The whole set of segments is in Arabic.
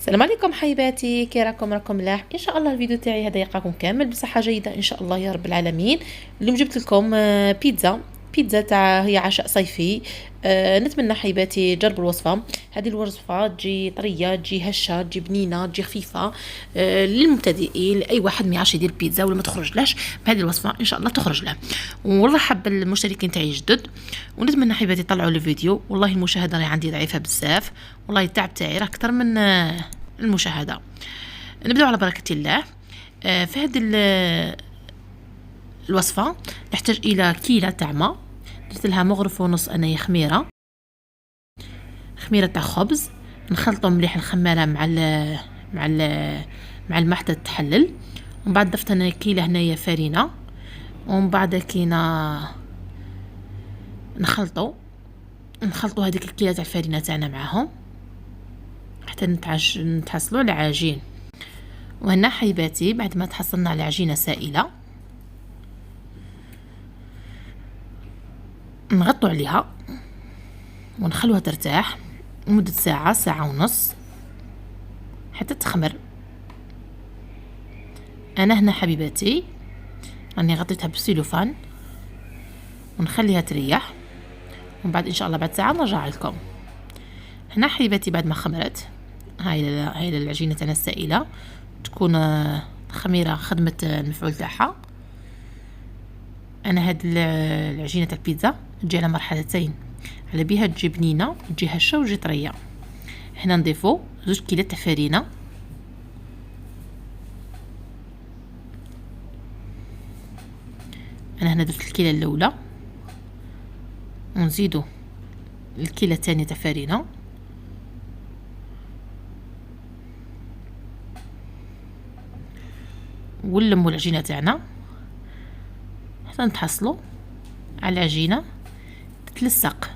السلام عليكم حبيباتي، كي راكم ملاح؟ ان شاء الله الفيديو تاعي هذا يلقاكم كامل بصحه جيده ان شاء الله يا رب العالمين. اليوم جبت لكم بيتزا تاع هي عشاء صيفي. نتمنى حبيباتي تجربوا الوصفه. هذه الوصفه تجي طريه، تجي هشه، تجي بنينه، تجي خفيفه. للمبتدئين، لاي واحد ما يعرفش يدير بيتزا ولا ما تخرجلاش بهذه الوصفه ان شاء الله تخرج له. والله حب المشتركين تاعي جدد، ونتمنى حبيباتي طلعوا الفيديو. والله المشاهده راهي عندي ضعيفه بزاف، والله التعب تاعي راه اكثر من المشاهده. نبداو على بركه الله. في هذه الوصفه نحتاج الى كيله تاع ماء، درت لها مغرف ونص انايا خميره تاع خبز. نخلطوا مليح الخماره مع الماء حتى تحلل. ومن بعد ضفت انا كيله هنايا فرينه، ومن بعد كينا نخلطوا هذيك الكيله تاع الفرينه تاعنا معاهم حتى نتحصلوا على عجين. وهنا حبيباتي بعد ما تحصلنا على عجينه سائله نغطوا عليها ونخلوها ترتاح لمده ساعه ونص حتى تخمر. انا هنا حبيباتي راني غطيتها بالسيلوفان ونخليها تريح، ومن بعد ان شاء الله بعد ساعه نرجع لكم. هنا حبيباتي بعد ما خمرت هاي العجينه تاعنا السائله تكون خميره خدمت المفعول تاعها. انا هاد العجينه تاع البيتزا تجي على مرحلتين، على بها تجي بنينه وتجي هشه وتجي طريه. هنا نضيفو 2 كيلات تاع فرينه، انا هنا درت الكيله الاولى ونزيدو الكيله الثانيه تاع فرينه، ونلمو العجينه تاعنا حتى نتحصلوا على العجينه تتلصق.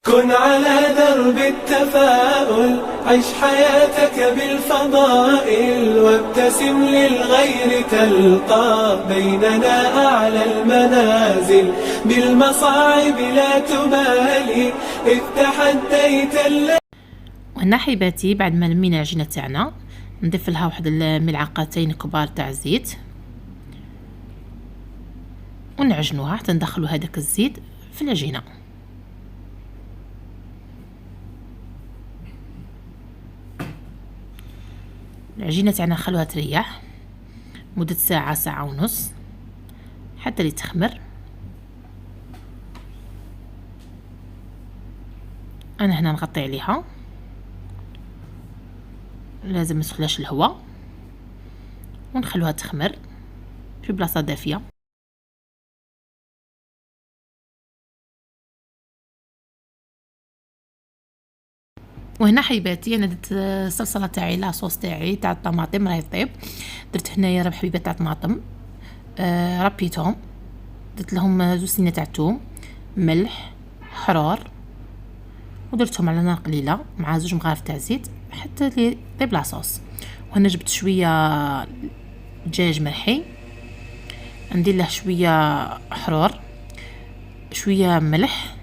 كن على درب التفاؤل، عيش حياتك بالفضائل، وابتسم للغير تلقى بيننا أعلى المنازل. بالمصاعب لا تبالي إذ تحديت. وهنا حباتي بعد ما لمينا العجينه تاعنا نضيف لها واحد الملعقتين كبار تاع زيت ونعجنوها حتى ندخلوا هذاك الزيت في العجينه. العجينه تاعنا نخلوها تريح مده ساعه ونص حتى اللي تخمر. انا هنا نغطي عليها، لازم ما تدخلش الهواء، ونخلوها تخمر في بلاصه دافيه. وهنا حبيباتي انا درت الصلصه تاعي لاصوص تاعي تاع الطماطم راهي طيب. درت هنايا ربع حبيبات تاع طماطم، ربيتهم، درت لهم 2 سنين تاع الثوم، ملح، حرور، ودرتهم على نار قليله مع 2 مغارف تاع زيت حتى لي طيب لاصوص. وهنا جبت شويه دجاج مرحي، ندير له شويه حرور، شويه ملح.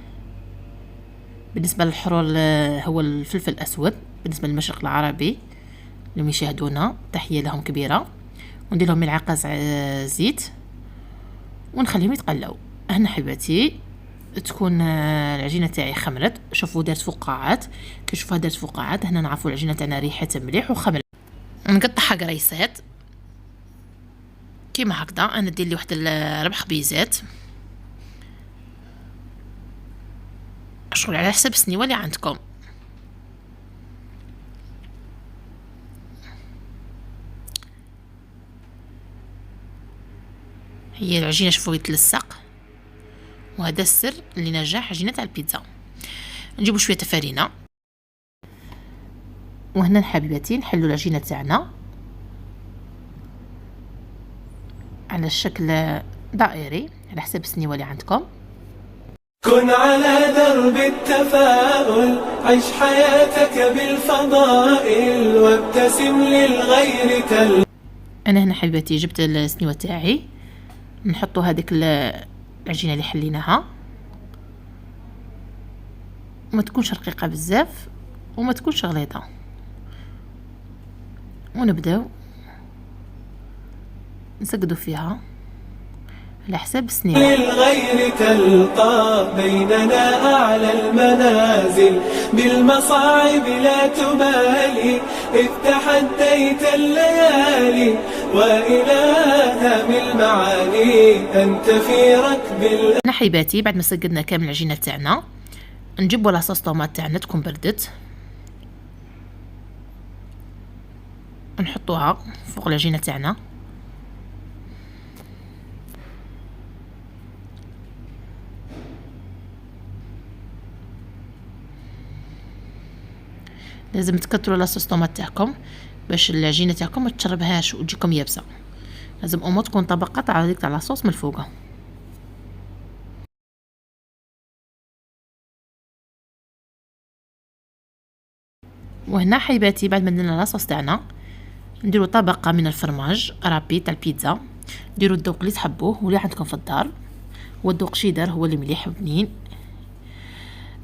بالنسبه للحرور هو الفلفل الاسود بالنسبه للمشرق العربي اللي يشاهدونا، تحيه لهم كبيره. وندير لهم ملعقه زيت ونخليهم يتقلوا. هنا حباتي تكون العجينه تاعي خمرت، شوفوا دارت فقاعات، كتشوفوها دارت فقاعات هنا نعرفوا العجينه تاعنا ريحتها مليح وخمرت. نقطعها قريصات كيما هكذا. انا ندير لي واحد 4 خبيزات، شغل على حسب السنيوه اللي عندكم. هي العجينه شوفوا يتلصق، وهذا السر اللي نجاح عجينه تاع البيتزا. نجيبوا شويه فرينه، وهنا حبيباتي نحلوا العجينه تاعنا على الشكل دائري على حسب السنيوه اللي عندكم. كن على درب التفاؤل، عيش حياتك بالفضائل، وابتسم للغير تلقى. انا هنا حبيباتي جبت السنيوه تاعي، نحطوا هذيك العجينه اللي حليناها، ما تكونش رقيقه بزاف وما تكونش غليظه، ونبداو نسقدو فيها على حساب السنين. للغير تلقى بيننا أعلى المنازل، بالمصاعب لا تبالي، إذ تحديت الليالي وإلهام المعالي أنت في ركب. حبيباتي بعد ما سقدنا كامل العجينة تاعنا نجيبو لاصوص طوماط تاعنا تكون بردت، نحطوها فوق العجينة تاعنا. لازم تكتروا لاصوص طوماط تاعكم باش العجينه تاعكم ما تشربهاش وتجيكم يابسه. لازم امو تكون طبقه تاع ديك تاع لاصوص من الفوق. وهنا حبيباتي بعد ما درنا لاصوص تاعنا نديرو طبقه من الفرماج رابي تاع البيتزا. ديروا الذوق اللي تحبوه واللي عندكم في الدار، والذوق شيدر هو اللي مليح وبنين.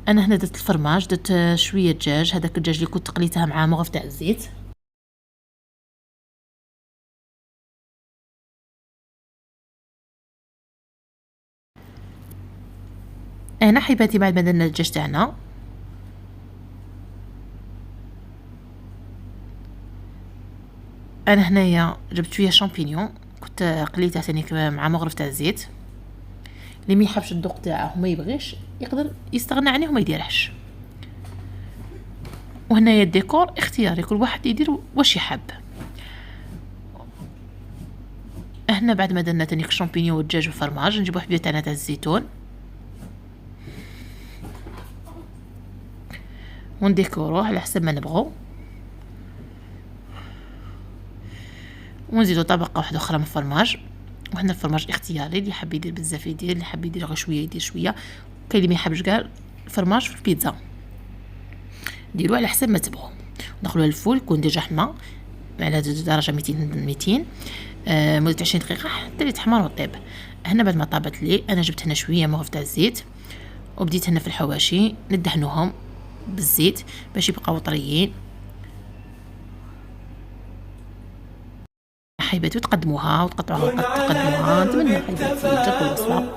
انا هنا درت الفرماج، درت شويه دجاج، هذاك الدجاج اللي كنت قليتها مع مغرف تاع الزيت. هنا حبيباتي بعد ما درنا الدجاج تاعنا انا هنايا جبت شويه شامبينيون كنت قليتها ثاني مع مغرف تاع الزيت. اللي ما يحبش الذوق تاعه وما يبغيش يقدر يستغنى عنه وما يديرهش. وهنايا الديكور اختياري، كل واحد يدير واش يحب. هنا بعد ما درنا تانيك الشامبينيون والدجاج والفرماج نجيبو حبيبه تاعنا تاع الزيتون ونديكوروه على حسب ما نبغو، ونزيدو طبقه واحده اخرى من الفرماج. وهنا الفرماج اختياري، اللي حاب يدير بزاف يدير، اللي حاب يدير غير شويه يدير شويه، كاين اللي ما يحبش كاع الفرماج في البيتزا. ديروا على حسب ما تبغوا. ندخلوا الفول يكون ديجا حمى على درجه 200 مده 20 دقيقه حتى يتحمر وطيب. هنا بعد ما طابت لي انا جبت هنا شويه مغرف تاع الزيت وبديت هنا في الحواشي ندهنوهم بالزيت باش يبقاو طريين. حبيباتي وتقدموها وتقطعوها تقدموها. نتمنى حبيباتي تعجبكم الوصفه.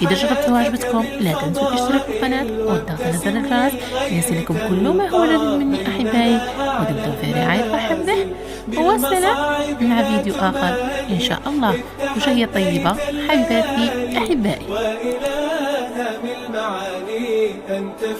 اذا جربتوها عجبتكم لا تنسوا الاشتراك في القناه والضغط على زر الجرس ليصلكم كل ما هو لازم مني احبائي، ودمتم في رعايه وحفظه. والسلام مع فيديو اخر ان شاء الله. وشهية طيبه حبيباتي احبائي.